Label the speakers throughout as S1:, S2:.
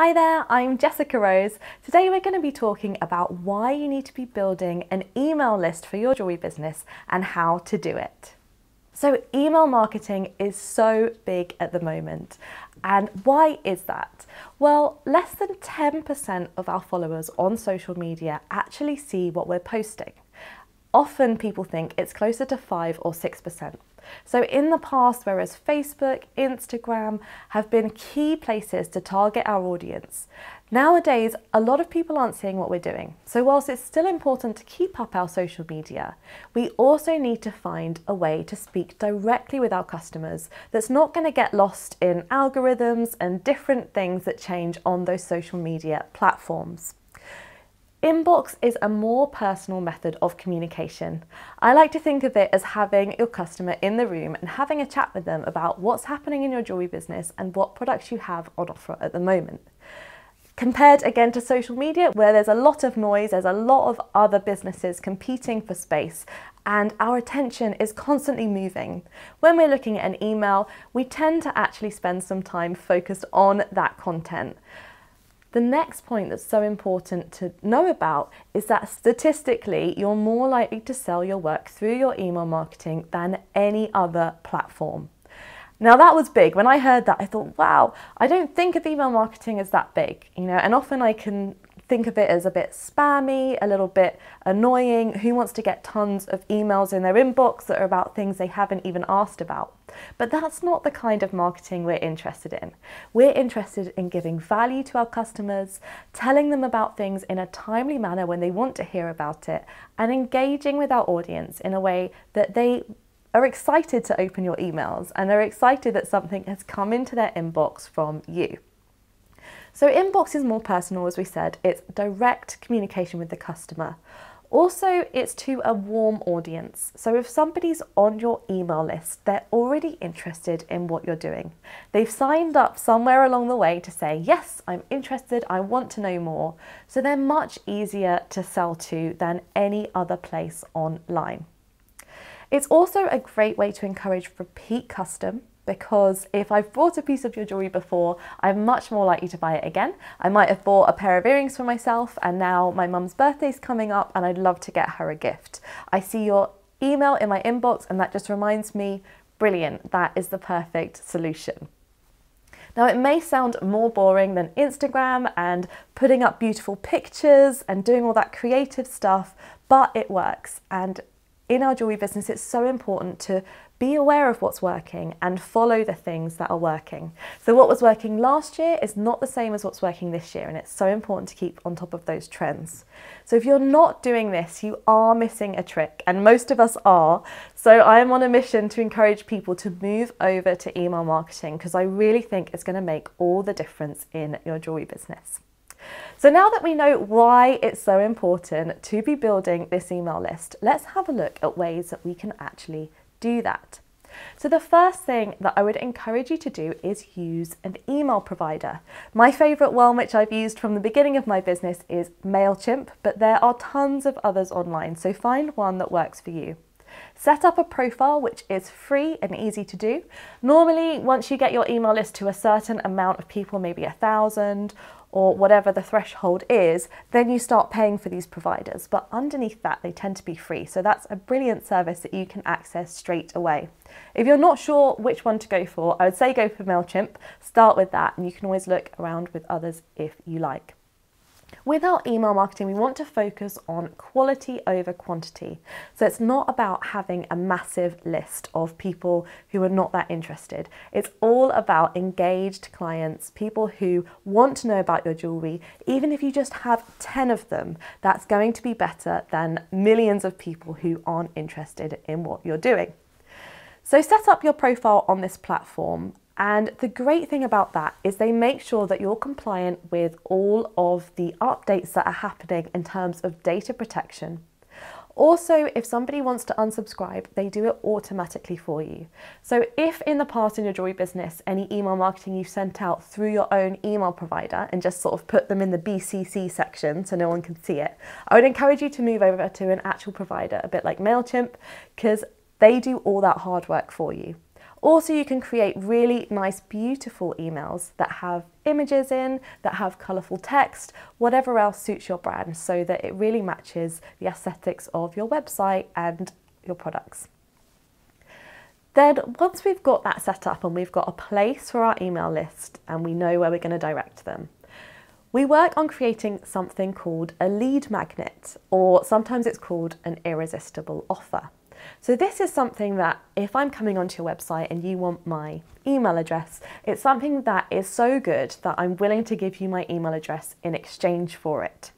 S1: Hi there, I'm Jessica Rose. Today we're going to be talking about why you need to be building an email list for your jewellery business and how to do it. So email marketing is so big at the moment. And why is that? Well, less than 10% of our followers on social media actually see what we're posting. Often people think it's closer to 5 or 6%. So in the past, whereas Facebook, Instagram have been key places to target our audience, nowadays a lot of people aren't seeing what we're doing. So whilst it's still important to keep up our social media, we also need to find a way to speak directly with our customers that's not going to get lost in algorithms and different things that change on those social media platforms. Inbox is a more personal method of communication. I like to think of it as having your customer in the room and having a chat with them about what's happening in your jewellery business and what products you have on offer at the moment. Compared again to social media, where there's a lot of noise, there's a lot of other businesses competing for space, and our attention is constantly moving. When we're looking at an email, we tend to actually spend some time focused on that content. The next point that's so important to know about is that statistically, you're more likely to sell your work through your email marketing than any other platform. Now that was big. When I heard that, I thought, wow, I don't think of email marketing as that big, and often I can think of it as a bit spammy, a little bit annoying. Who wants to get tons of emails in their inbox that are about things they haven't even asked about? But that's not the kind of marketing we're interested in. We're interested in giving value to our customers, telling them about things in a timely manner when they want to hear about it, and engaging with our audience in a way that they are excited to open your emails and are excited that something has come into their inbox from you. So inbox is more personal, as we said. It's direct communication with the customer. Also, it's to a warm audience. So if somebody's on your email list, they're already interested in what you're doing. They've signed up somewhere along the way to say, yes, I'm interested, I want to know more. So they're much easier to sell to than any other place online. It's also a great way to encourage repeat custom, because if I've bought a piece of your jewellery before, I'm much more likely to buy it again. I might have bought a pair of earrings for myself and now my mum's birthday's coming up and I'd love to get her a gift. I see your email in my inbox and that just reminds me, brilliant, that is the perfect solution. Now it may sound more boring than Instagram and putting up beautiful pictures and doing all that creative stuff, but it works. And in our jewellery business, it's so important to be aware of what's working and follow the things that are working. So what was working last year is not the same as what's working this year, and it's so important to keep on top of those trends. So if you're not doing this, you are missing a trick, and most of us are. So I am on a mission to encourage people to move over to email marketing, because I really think it's going to make all the difference in your jewellery business. So now that we know why it's so important to be building this email list, let's have a look at ways that we can actually do that. So the first thing that I would encourage you to do is use an email provider. My favourite one, which I've used from the beginning of my business, is MailChimp, but there are tons of others online, so find one that works for you. Set up a profile, which is free and easy to do. Normally, once you get your email list to a certain amount of people, maybe 1,000 or whatever the threshold is, then you start paying for these providers. But underneath that, they tend to be free. So that's a brilliant service that you can access straight away. If you're not sure which one to go for, I would say go for MailChimp. Start with that, and you can always look around with others if you like. With our email marketing, we want to focus on quality over quantity. So it's not about having a massive list of people who are not that interested. It's all about engaged clients, people who want to know about your jewellery. Even if you just have 10 of them, that's going to be better than millions of people who aren't interested in what you're doing. So set up your profile on this platform. And the great thing about that is they make sure that you're compliant with all of the updates that are happening in terms of data protection. Also, if somebody wants to unsubscribe, they do it automatically for you. So if in the past in your jewellery business, any email marketing you've sent out through your own email provider and just sort of put them in the BCC section so no one can see it, I would encourage you to move over to an actual provider, a bit like MailChimp, because they do all that hard work for you. Also, you can create really nice, beautiful emails that have images in, that have colourful text, whatever else suits your brand, so that it really matches the aesthetics of your website and your products. Then once we've got that set up and we've got a place for our email list and we know where we're going to direct them, we work on creating something called a lead magnet, or sometimes it's called an irresistible offer. So this is something that if I'm coming onto your website and you want my email address, it's something that is so good that I'm willing to give you my email address in exchange for it.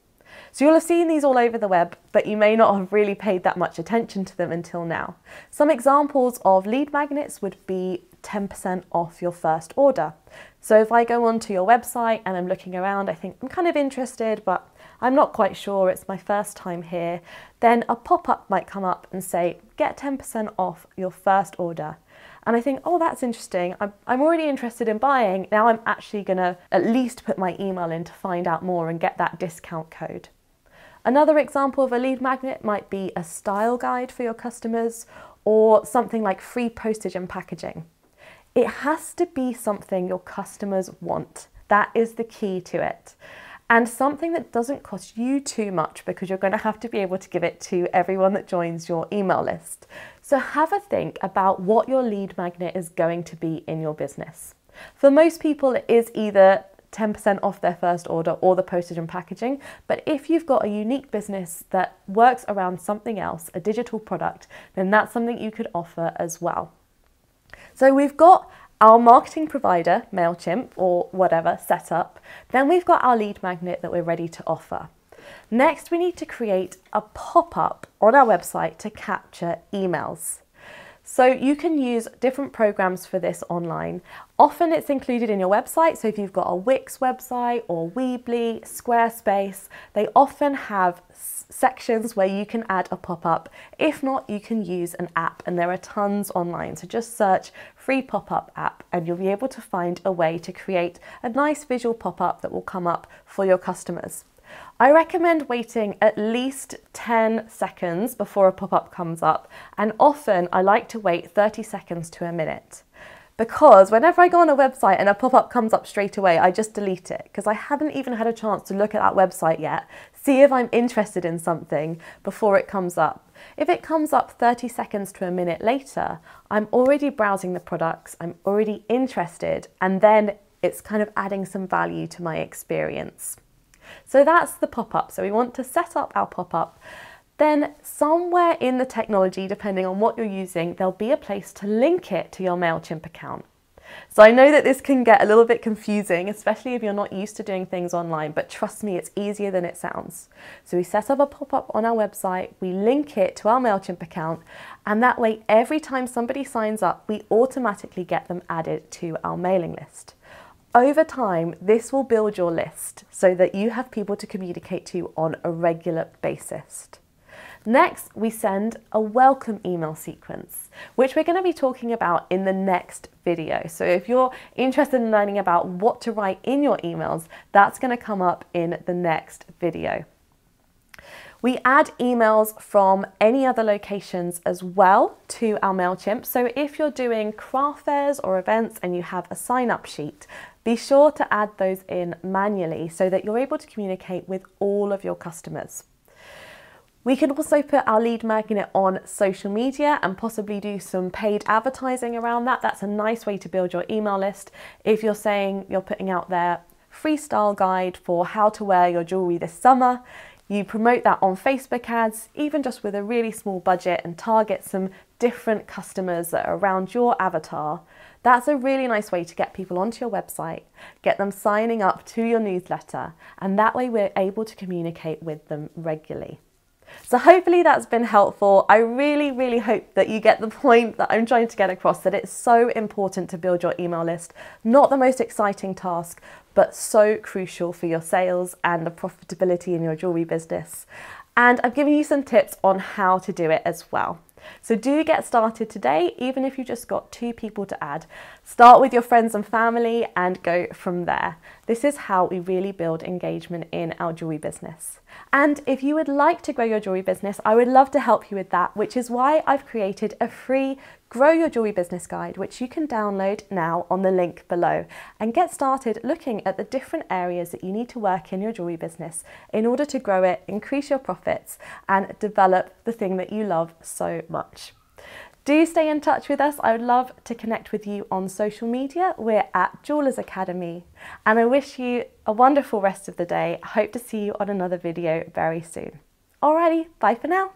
S1: So you'll have seen these all over the web, but you may not have really paid that much attention to them until now. Some examples of lead magnets would be 10% off your first order. So if I go onto your website and I'm looking around, I think I'm kind of interested, but I'm not quite sure, it's my first time here, then a pop-up might come up and say, get 10% off your first order. And I think, oh, that's interesting. I'm already interested in buying. Now I'm actually gonna at least put my email in to find out more and get that discount code. Another example of a lead magnet might be a style guide for your customers, or something like free postage and packaging. It has to be something your customers want. That is the key to it. And something that doesn't cost you too much, because you're going to have to be able to give it to everyone that joins your email list. So have a think about what your lead magnet is going to be in your business. For most people, it is either 10% off their first order or the postage and packaging. But if you've got a unique business that works around something else, a digital product, then that's something you could offer as well. So we've got our marketing provider, MailChimp or whatever, set up. Then we've got our lead magnet that we're ready to offer. Next, we need to create a pop-up on our website to capture emails. So you can use different programs for this online. Often it's included in your website. So if you've got a Wix website or Weebly, Squarespace, they often have sections where you can add a pop-up. If not, you can use an app, and there are tons online. So just search free pop-up app and you'll be able to find a way to create a nice visual pop-up that will come up for your customers. I recommend waiting at least 10 seconds before a pop-up comes up, and often I like to wait 30 seconds to a minute. Because whenever I go on a website and a pop-up comes up straight away, I just delete it, because I haven't even had a chance to look at that website yet, see if I'm interested in something before it comes up. If it comes up 30 seconds to a minute later, I'm already browsing the products, I'm already interested, and then it's kind of adding some value to my experience. So that's the pop-up. So we want to set up our pop-up. Then somewhere in the technology, depending on what you're using, there'll be a place to link it to your MailChimp account. So I know that this can get a little bit confusing, especially if you're not used to doing things online, but trust me, it's easier than it sounds. So we set up a pop-up on our website, we link it to our MailChimp account, and that way every time somebody signs up, we automatically get them added to our mailing list. Over time, this will build your list so that you have people to communicate to on a regular basis. Next, we send a welcome email sequence, which we're going to be talking about in the next video. So if you're interested in learning about what to write in your emails, that's going to come up in the next video. We add emails from any other locations as well to our MailChimp. So if you're doing craft fairs or events and you have a sign-up sheet, be sure to add those in manually so that you're able to communicate with all of your customers. We can also put our lead magnet on social media and possibly do some paid advertising around that. That's a nice way to build your email list. If you're saying you're putting out their freestyle guide for how to wear your jewellery this summer, you promote that on Facebook ads, even just with a really small budget, and target some different customers that are around your avatar. That's a really nice way to get people onto your website, get them signing up to your newsletter, and that way we're able to communicate with them regularly. So hopefully that's been helpful. I really, really hope that you get the point that I'm trying to get across, that it's so important to build your email list. Not the most exciting task, but so crucial for your sales and the profitability in your jewellery business. And I've given you some tips on how to do it as well. So do get started today, even if you've just got 2 people to add. Start with your friends and family and go from there. This is how we really build engagement in our jewellery business. And if you would like to grow your jewellery business, I would love to help you with that, which is why I've created a free Grow Your Jewellery Business Guide, which you can download now on the link below and get started looking at the different areas that you need to work in your jewellery business in order to grow it, increase your profits and develop the thing that you love so much. Do stay in touch with us. I would love to connect with you on social media. We're at Jewellers Academy, and I wish you a wonderful rest of the day. I hope to see you on another video very soon. Alrighty, bye for now.